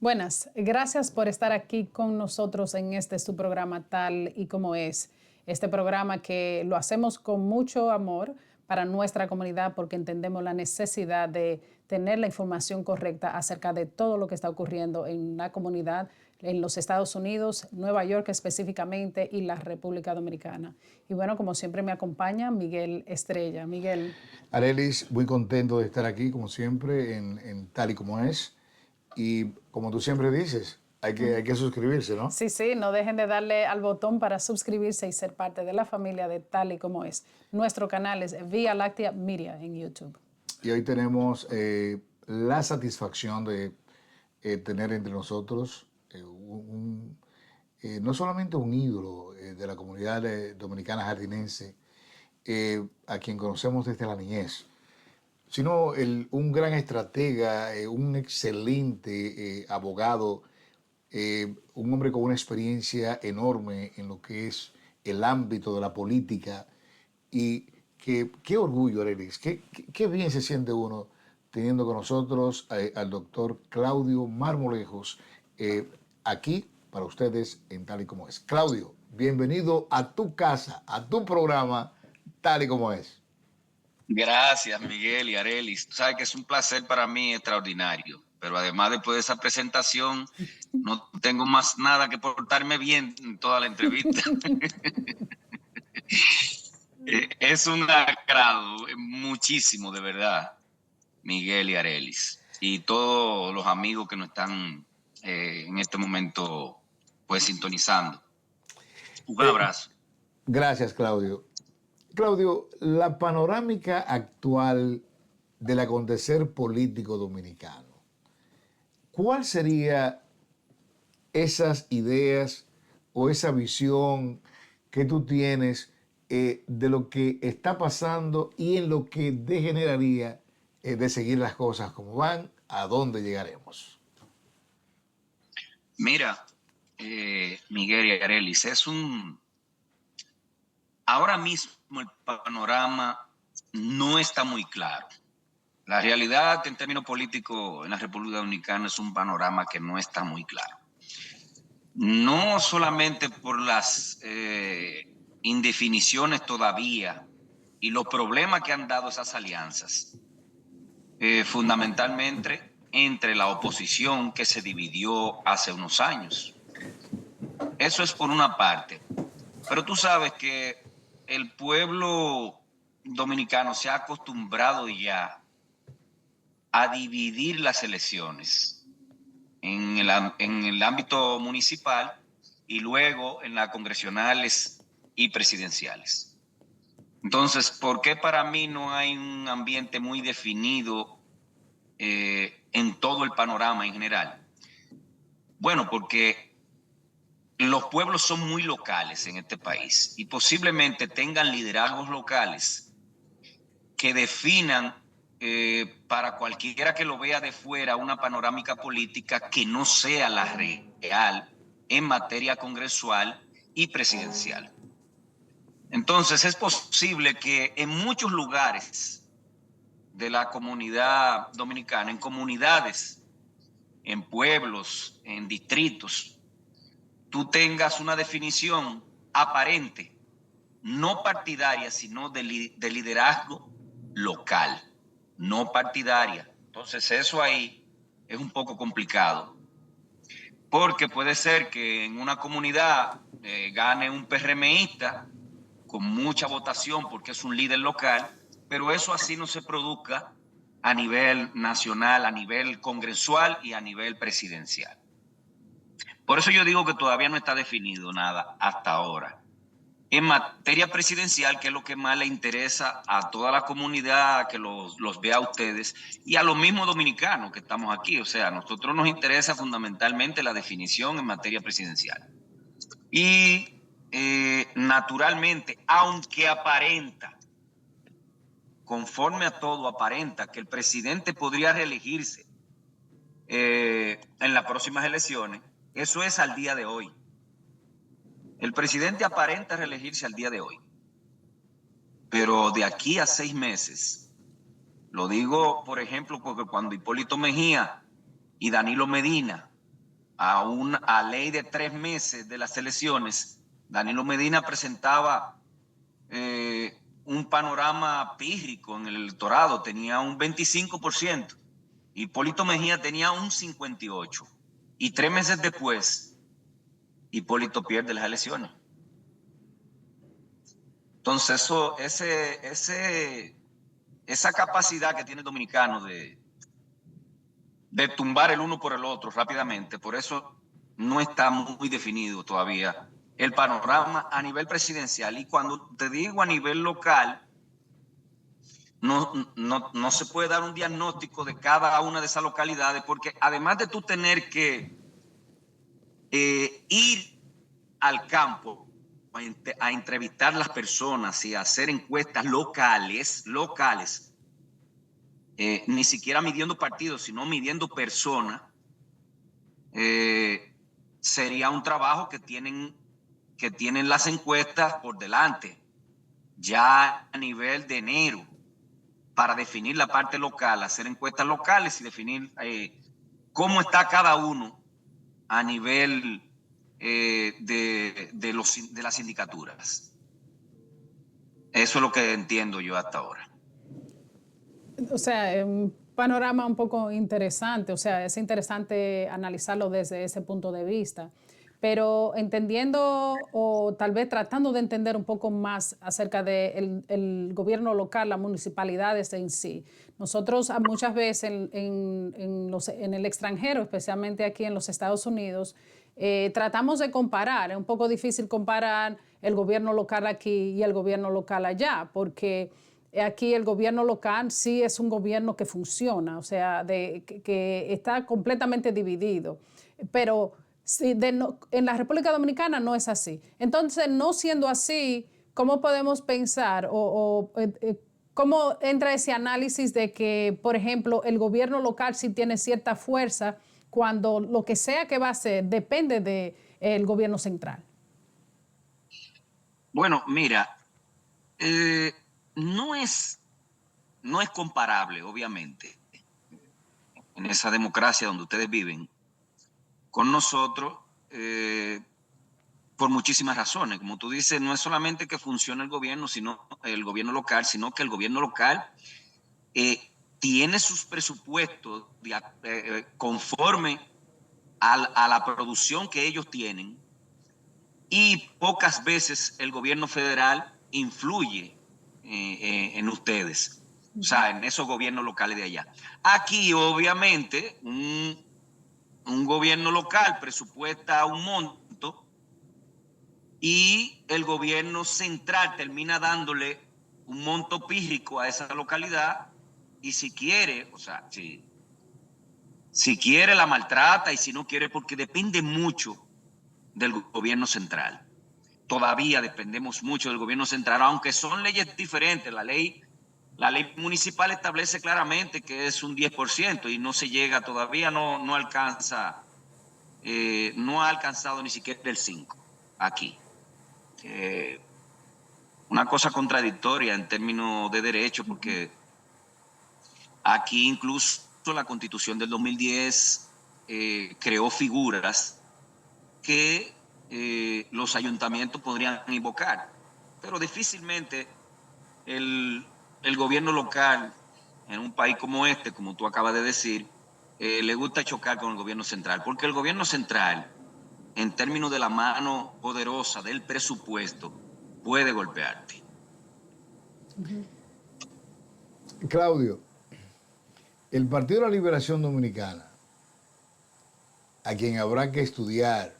Buenas, gracias por estar aquí con nosotros en su programa Tal y Como Es. Este programa que lo hacemos con mucho amor para nuestra comunidad porque entendemos la necesidad de tener la información correcta acerca de todo lo que está ocurriendo en la comunidad, en los Estados Unidos, Nueva York específicamente y la República Dominicana. Y bueno, como siempre me acompaña Miguel Estrella. Miguel. Arelis, muy contento de estar aquí, como siempre, en Tal y Como Es. Y como tú siempre dices, hay que suscribirse, ¿no? Sí, sí, no dejen de darle al botón para suscribirse y ser parte de la familia de Tal y Como Es. Nuestro canal es Vía Láctea Media en YouTube. Y hoy tenemos la satisfacción de tener entre nosotros no solamente un ídolo de la comunidad dominicana jardinense, a quien conocemos desde la niñez, sino un gran estratega, un excelente abogado, un hombre con una experiencia enorme en lo que es el ámbito de la política. Y qué orgullo, Arelis, qué bien se siente uno teniendo con nosotros al doctor Claudio Marmolejos aquí para ustedes en Tal y Como Es. Claudio, bienvenido a tu casa, a tu programa Tal y Como Es. Gracias, Miguel y Arelis. Tú sabes que es un placer para mí extraordinario, pero además después de esa presentación no tengo más nada que portarme bien en toda la entrevista. Es un agrado, muchísimo de verdad, Miguel y Arelis, y todos los amigos que nos están en este momento pues sintonizando. Un Eh, abrazo. gracias, Claudio. Claudio, la panorámica actual del acontecer político dominicano, ¿cuál sería esas ideas o esa visión que tú tienes de lo que está pasando y en lo que degeneraría de seguir las cosas como van, a dónde llegaremos? Mira, Miguel y Arelis, ahora mismo el panorama no está muy claro. La realidad en términos políticos en la República Dominicana es un panorama que no está muy claro. No solamente por las indefiniciones todavía y los problemas que han dado esas alianzas, fundamentalmente entre la oposición que se dividió hace unos años. Eso es por una parte. Pero tú sabes que el pueblo dominicano se ha acostumbrado ya a dividir las elecciones en el ámbito municipal y luego en las congresionales y presidenciales. Entonces, ¿por qué para mí no hay un ambiente muy definido en todo el panorama en general? Bueno, porque los pueblos son muy locales en este país y posiblemente tengan liderazgos locales que definan para cualquiera que lo vea de fuera una panorámica política que no sea la real en materia congresual y presidencial. Entonces es posible que en muchos lugares de la comunidad dominicana, en comunidades, en pueblos, en distritos, tú tengas una definición aparente, no partidaria, sino de liderazgo local, no partidaria. Entonces eso ahí es un poco complicado, porque puede ser que en una comunidad gane un PRMista con mucha votación porque es un líder local, pero eso así no se produzca a nivel nacional, a nivel congresual y a nivel presidencial. Por eso yo digo que todavía no está definido nada hasta ahora. En materia presidencial, que es lo que más le interesa a toda la comunidad que los vea a ustedes y a los mismos dominicanos que estamos aquí. O sea, a nosotros nos interesa fundamentalmente la definición en materia presidencial. Y naturalmente, aunque aparenta, conforme a todo, aparenta que el presidente podría reelegirse en las próximas elecciones, eso es al día de hoy. El presidente aparenta reelegirse al día de hoy. Pero de aquí a 6 meses, lo digo, por ejemplo, porque cuando Hipólito Mejía y Danilo Medina a ley de 3 meses de las elecciones, Danilo Medina presentaba un panorama pírrico en el electorado, tenía un 25%, Hipólito Mejía tenía un 58%, y 3 meses después, Hipólito pierde las elecciones. Entonces, esa capacidad que tiene el dominicano de tumbar el uno por el otro rápidamente, por eso no está muy definido todavía el panorama a nivel presidencial. Y cuando te digo a nivel local, no se puede dar un diagnóstico de cada una de esas localidades, porque además de tú tener que ir al campo a entrevistar las personas y a hacer encuestas locales, ni siquiera midiendo partidos, sino midiendo personas, sería un trabajo que tienen las encuestas por delante, ya a nivel de enero, para definir la parte local, hacer encuestas locales y definir cómo está cada uno a nivel de las sindicaturas. Eso es lo que entiendo yo hasta ahora. O sea, un panorama un poco interesante, o sea, es interesante analizarlo desde ese punto de vista, pero entendiendo o tal vez tratando de entender un poco más acerca del el gobierno local, las municipalidades en sí. Nosotros muchas veces en el extranjero, especialmente aquí en los Estados Unidos, tratamos de comparar. Es un poco difícil comparar el gobierno local aquí y el gobierno local allá, porque aquí el gobierno local sí es un gobierno que funciona, o sea, que está completamente dividido. Pero sí, en la República Dominicana no es así. Entonces, no siendo así, ¿cómo podemos pensar cómo entra ese análisis de que, por ejemplo, el gobierno local sí tiene cierta fuerza cuando lo que sea que va a hacer depende del gobierno central? Bueno, mira, no es comparable, obviamente, en esa democracia donde ustedes viven, con nosotros, por muchísimas razones. Como tú dices, no es solamente que funcione el gobierno local, sino que el gobierno local tiene sus presupuestos conforme a la producción que ellos tienen, y pocas veces el gobierno federal influye en ustedes, o sea, en esos gobiernos locales de allá. Aquí, obviamente, un gobierno local presupuesta un monto y el gobierno central termina dándole un monto pírrico a esa localidad, y si quiere, o sea, si quiere la maltrata, y si no quiere, porque depende mucho del gobierno central. Todavía dependemos mucho del gobierno central, aunque son leyes diferentes. La ley municipal establece claramente que es un 10% y no se llega, todavía no alcanza, no ha alcanzado ni siquiera el 5% aquí. Una cosa contradictoria en términos de derecho, porque aquí incluso la Constitución del 2010 creó figuras que los ayuntamientos podrían invocar, pero difícilmente el gobierno local en un país como este, como tú acabas de decir, le gusta chocar con el gobierno central, porque el gobierno central, en términos de la mano poderosa del presupuesto, puede golpearte. Claudio, el Partido de la Liberación Dominicana, a quien habrá que estudiar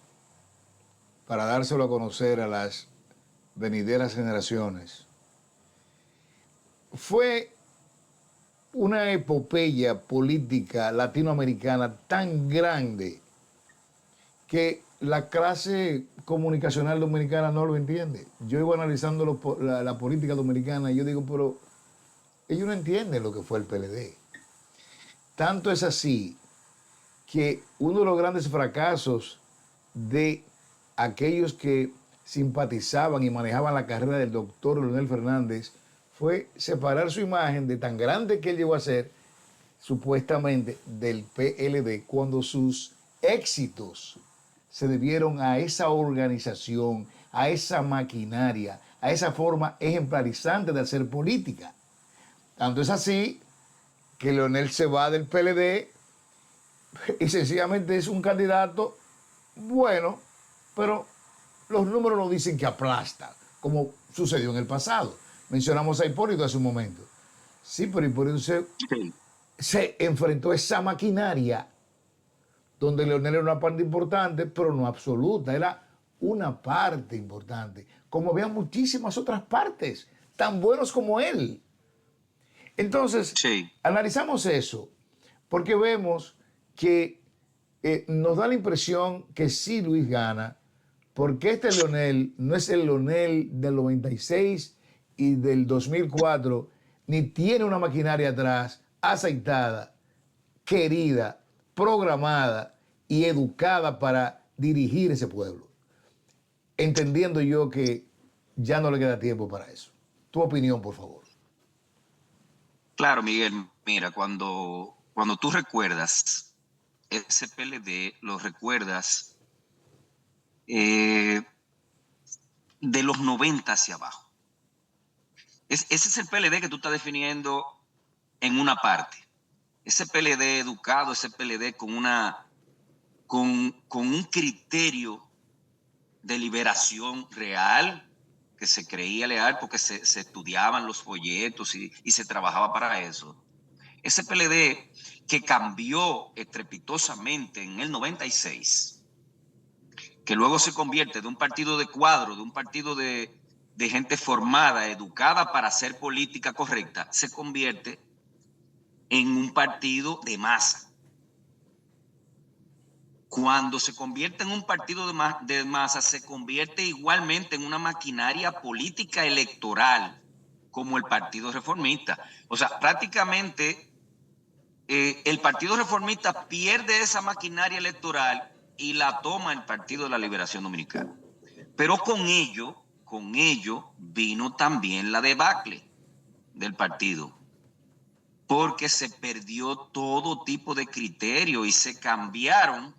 para dárselo a conocer a las venideras generaciones, fue una epopeya política latinoamericana tan grande que la clase comunicacional dominicana no lo entiende. Yo iba analizando la política dominicana y yo digo, pero ellos no entienden lo que fue el PLD. Tanto es así que uno de los grandes fracasos de aquellos que simpatizaban y manejaban la carrera del doctor Leonel Fernández fue separar su imagen de tan grande que él llegó a ser, supuestamente, del PLD, cuando sus éxitos se debieron a esa organización, a esa maquinaria, a esa forma ejemplarizante de hacer política. Tanto es así que Leonel se va del PLD y sencillamente es un candidato bueno, pero los números nos dicen que aplasta, como sucedió en el pasado. Mencionamos a Hipólito hace un momento. Sí, pero Hipólito se enfrentó a esa maquinaria donde Leonel era una parte importante, pero no absoluta, era una parte importante, como había muchísimas otras partes, tan buenos como él. Entonces, Sí. analizamos eso, porque vemos que nos da la impresión que sí Luis gana, porque este Leonel no es el Leonel del 96 y del 2004, ni tiene una maquinaria atrás aceitada, querida, programada y educada para dirigir ese pueblo. Entendiendo yo que ya no le queda tiempo para eso. Tu opinión, por favor. Claro, Miguel, mira, cuando tú recuerdas ese PLD, lo recuerdas eh, de los 90 hacia abajo. Ese es el PLD que tú estás definiendo en una parte. Ese PLD educado, ese PLD con un criterio de liberación real, que se creía leal porque se estudiaban los folletos y se trabajaba para eso. Ese PLD que cambió estrepitosamente en el 96, que luego se convierte de un partido de cuadro, de un partido de gente formada, educada para hacer política correcta, se convierte en un partido de masa. Cuando se convierte en un partido de masa, se convierte igualmente en una maquinaria política electoral, como el Partido Reformista. O sea, prácticamente el Partido Reformista pierde esa maquinaria electoral y la toma el Partido de la Liberación Dominicana. Pero con ello vino también la debacle del partido, porque se perdió todo tipo de criterio y se cambiaron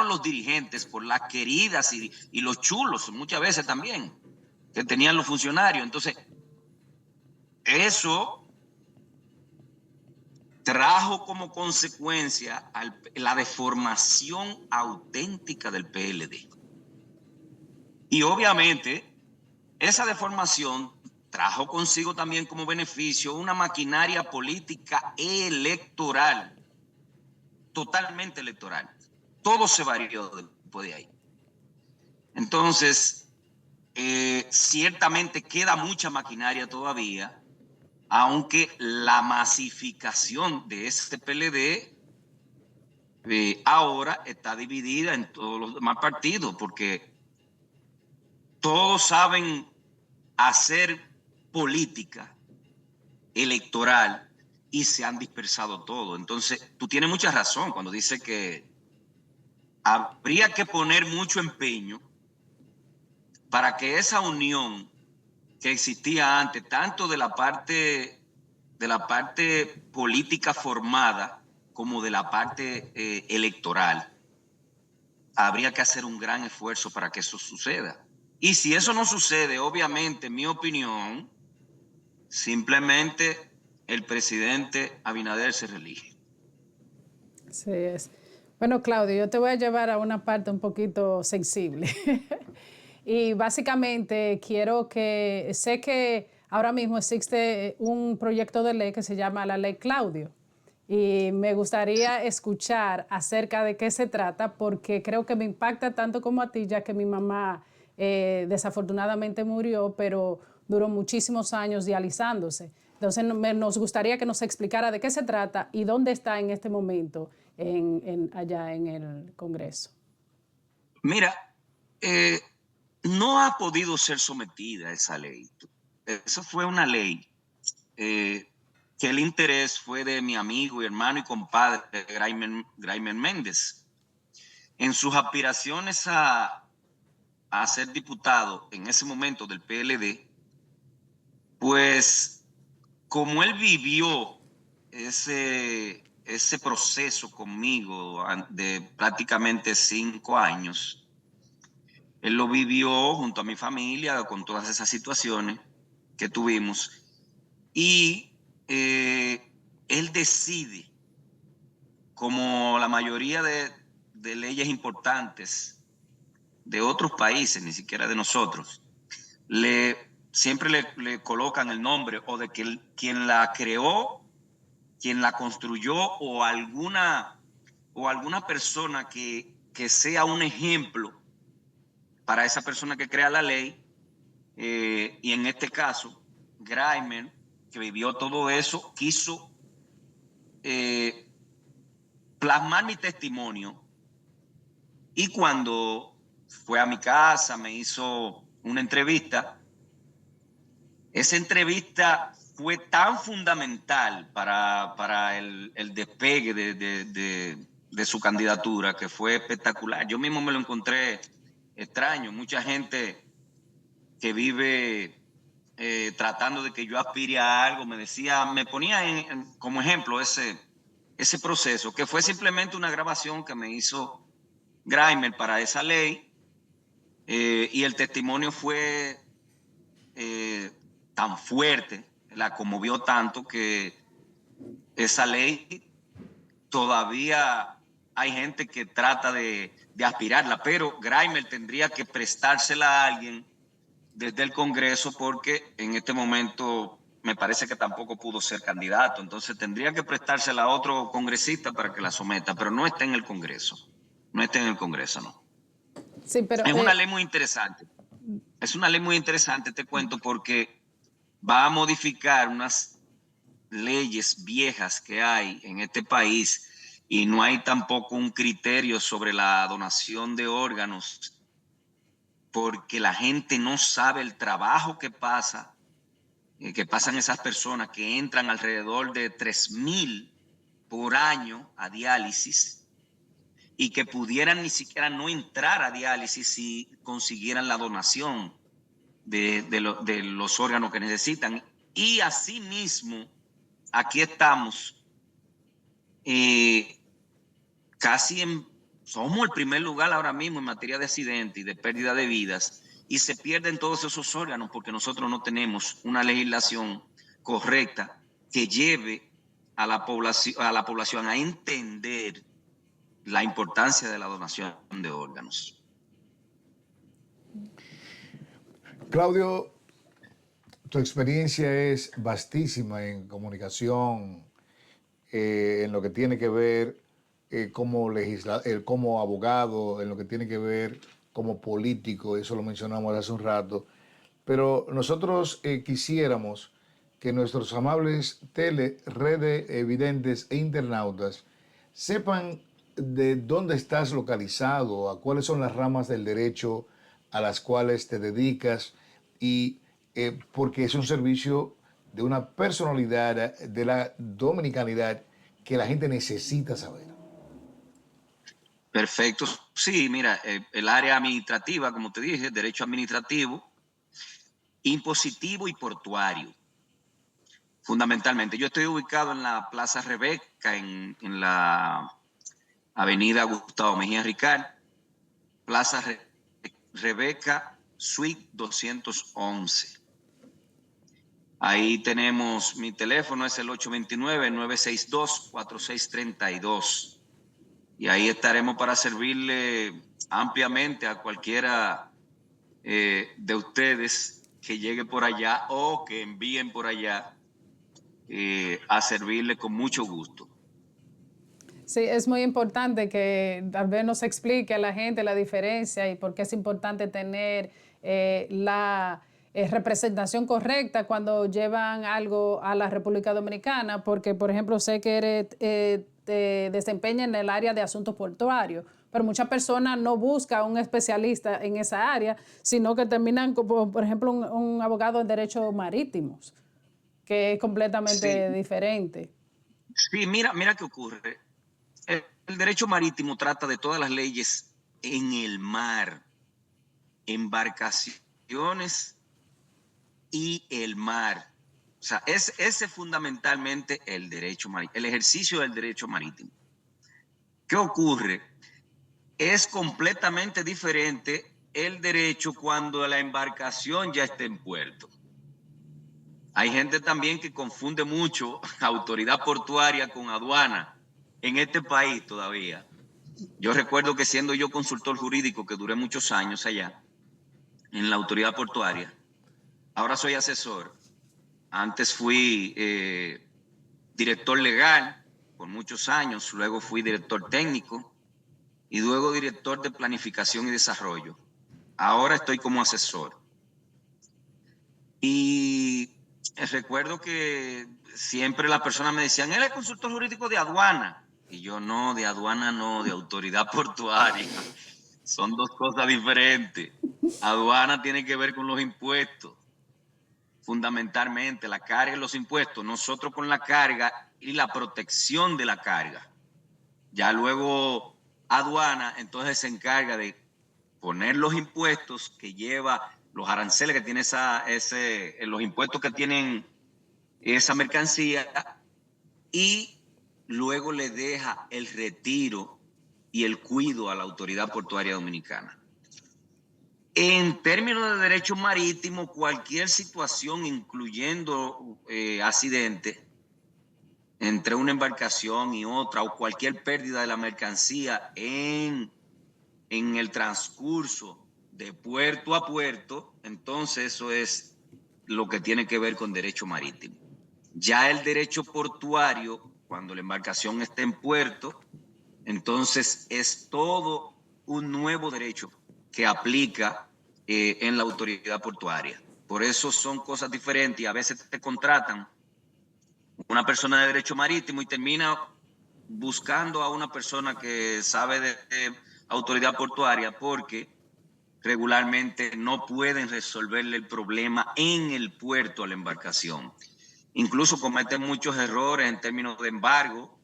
los dirigentes por las queridas y los chulos, muchas veces también, que tenían los funcionarios. Entonces, eso trajo como consecuencia la deformación auténtica del PLD. Y obviamente, esa deformación trajo consigo también como beneficio una maquinaria política electoral, totalmente electoral. Todo se varió después de ahí. Entonces, ciertamente queda mucha maquinaria todavía, aunque la masificación de este PLD ahora está dividida en todos los demás partidos, porque todos saben hacer política electoral y se han dispersado todo. Entonces, tú tienes mucha razón cuando dices que habría que poner mucho empeño para que esa unión que existía antes, tanto de la parte política formada como de la parte electoral, habría que hacer un gran esfuerzo para que eso suceda. Y si eso no sucede, obviamente, en mi opinión, simplemente el presidente Abinader se reelige. Así es. Bueno, Claudio, yo te voy a llevar a una parte un poquito sensible. Y básicamente sé que ahora mismo existe un proyecto de ley que se llama la Ley Claudio. Y me gustaría escuchar acerca de qué se trata, porque creo que me impacta tanto como a ti, ya que mi mamá desafortunadamente murió, pero duró muchísimos años dializándose. Entonces nos gustaría que nos explicara de qué se trata y dónde está en este momento allá en el Congreso. Mira, no ha podido ser sometida a esa ley. Eso fue una ley que el interés fue de mi amigo y hermano y compadre Graimer Méndez. En sus aspiraciones a ser diputado en ese momento del PLD, pues como él vivió ese ese proceso conmigo de prácticamente 5 años, él lo vivió junto a mi familia con todas esas situaciones que tuvimos y él decide, como la mayoría de leyes importantes de otros países, ni siquiera de nosotros, siempre le colocan el nombre o de que quien la creó, quien la construyó o alguna persona que sea un ejemplo para esa persona que crea la ley. Y en este caso, Grimer, que vivió todo eso, quiso plasmar mi testimonio. Y cuando fue a mi casa, me hizo una entrevista. Esa entrevista fue tan fundamental para el despegue de su candidatura, que fue espectacular. Yo mismo me lo encontré extraño. Mucha gente que vive tratando de que yo aspire a algo, me ponía como ejemplo ese proceso, que fue simplemente una grabación que me hizo Grimer para esa ley, y el testimonio fue tan fuerte, la conmovió tanto que esa ley todavía hay gente que trata de aspirarla, pero Grimer tendría que prestársela a alguien desde el Congreso porque en este momento me parece que tampoco pudo ser candidato, entonces tendría que prestársela a otro congresista para que la someta, pero no está en el Congreso, no está en el Congreso, no. Sí, pero Es una ley muy interesante, es una ley muy interesante, te cuento, porque va a modificar unas leyes viejas que hay en este país y no hay tampoco un criterio sobre la donación de órganos porque la gente no sabe el trabajo que pasan esas personas que entran alrededor de 3,000 por año a diálisis y que pudieran ni siquiera no entrar a diálisis si consiguieran la donación de los órganos que necesitan. Y asimismo, aquí estamos casi somos el primer lugar ahora mismo en materia de accidentes y de pérdida de vidas, y se pierden todos esos órganos porque nosotros no tenemos una legislación correcta que lleve a la población a entender la importancia de la donación de órganos. Claudio, tu experiencia es vastísima en comunicación, en lo que tiene que ver como abogado, en lo que tiene que ver como político, eso lo mencionamos hace un rato, pero nosotros quisiéramos que nuestros amables revidentes e internautas sepan de dónde estás localizado, a cuáles son las ramas del derecho a las cuales te dedicas y porque es un servicio de una personalidad de la dominicanidad que la gente necesita saber. Perfecto. Sí, mira, el área administrativa, como te dije, derecho administrativo, impositivo y portuario. Fundamentalmente, yo estoy ubicado en la Plaza Rebeca, en la Avenida Gustavo Mejía Ricard, Plaza Rebeca, Suite 211. Ahí tenemos mi teléfono, es el 829-962-4632. Y ahí estaremos para servirle ampliamente a cualquiera de ustedes que llegue por allá o que envíen por allá, a servirle con mucho gusto. sí, es muy importante que tal vez nos explique a la gente la diferencia y por qué es importante tener la representación correcta cuando llevan algo a la República Dominicana, porque, por ejemplo, sé que te desempeñas en el área de asuntos portuarios, pero muchas personas no buscan un especialista en esa área, sino que terminan como, por ejemplo, un abogado en derechos marítimos, que es completamente Sí, diferente. sí, mira qué ocurre. El derecho marítimo trata de todas las leyes en el mar, embarcaciones y el mar. O sea, ese es fundamentalmente el derecho marítimo, el ejercicio del derecho marítimo. ¿Qué ocurre? Es completamente diferente el derecho cuando la embarcación ya está en puerto. Hay gente también que confunde mucho autoridad portuaria con aduana en este país todavía. Yo recuerdo que siendo yo consultor jurídico, que duré muchos años allá, en la autoridad portuaria, ahora soy asesor. Antes fui director legal por muchos años, luego fui director técnico y luego director de planificación y desarrollo. Ahora estoy como asesor. Y recuerdo que siempre las personas me decían, él es consultor jurídico de aduana. Y yo, no, de aduana no, de autoridad portuaria. Son dos cosas diferentes. Aduana tiene que ver con los impuestos, fundamentalmente la carga y los impuestos. Nosotros con la carga y la protección de la carga. Ya luego aduana entonces se encarga de poner los impuestos que lleva, los aranceles que tiene los impuestos que tienen esa mercancía, y luego le deja el retiro y el cuido a la autoridad portuaria dominicana. En términos de derecho marítimo, cualquier situación, incluyendo accidente entre una embarcación y otra, o cualquier pérdida de la mercancía en el transcurso de puerto a puerto, entonces eso es lo que tiene que ver con derecho marítimo. Ya el derecho portuario, cuando la embarcación está en puerto, entonces es todo un nuevo derecho que aplica en la autoridad portuaria. Por eso son cosas diferentes y a veces te contratan una persona de derecho marítimo y termina buscando a una persona que sabe de autoridad portuaria porque regularmente no pueden resolverle el problema en el puerto a la embarcación. Incluso cometen muchos errores en términos de embargo,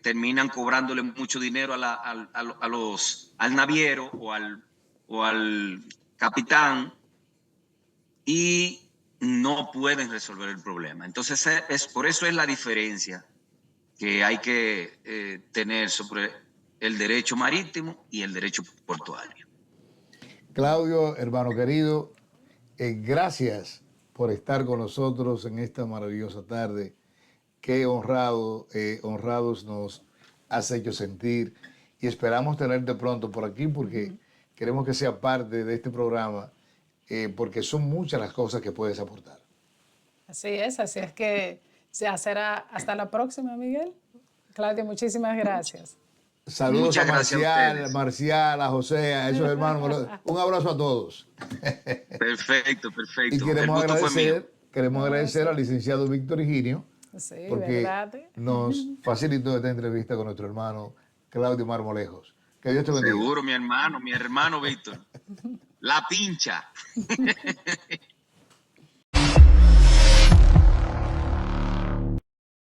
terminan cobrándole mucho dinero al naviero o al capitán y no pueden resolver el problema. Entonces, por eso es la diferencia que hay que tener sobre el derecho marítimo y el derecho portuario. Claudio, hermano querido, gracias por estar con nosotros en esta maravillosa tarde. Qué honrados nos has hecho sentir y esperamos tenerte pronto por aquí porque queremos que sea parte de este programa porque son muchas las cosas que puedes aportar. Así es que ya será hasta la próxima, Miguel. Claudio, muchísimas gracias. Saludos Muchas a gracias Marcial, a José, a esos hermanos. Un abrazo a todos. Perfecto. Y El gusto fue mío. queremos agradecer al licenciado Víctor Higinio Sí, porque ¿verdad? nos facilitó esta entrevista con nuestro hermano Claudio Marmolejos. Que Dios te bendiga. Seguro, mi hermano Víctor. La pincha.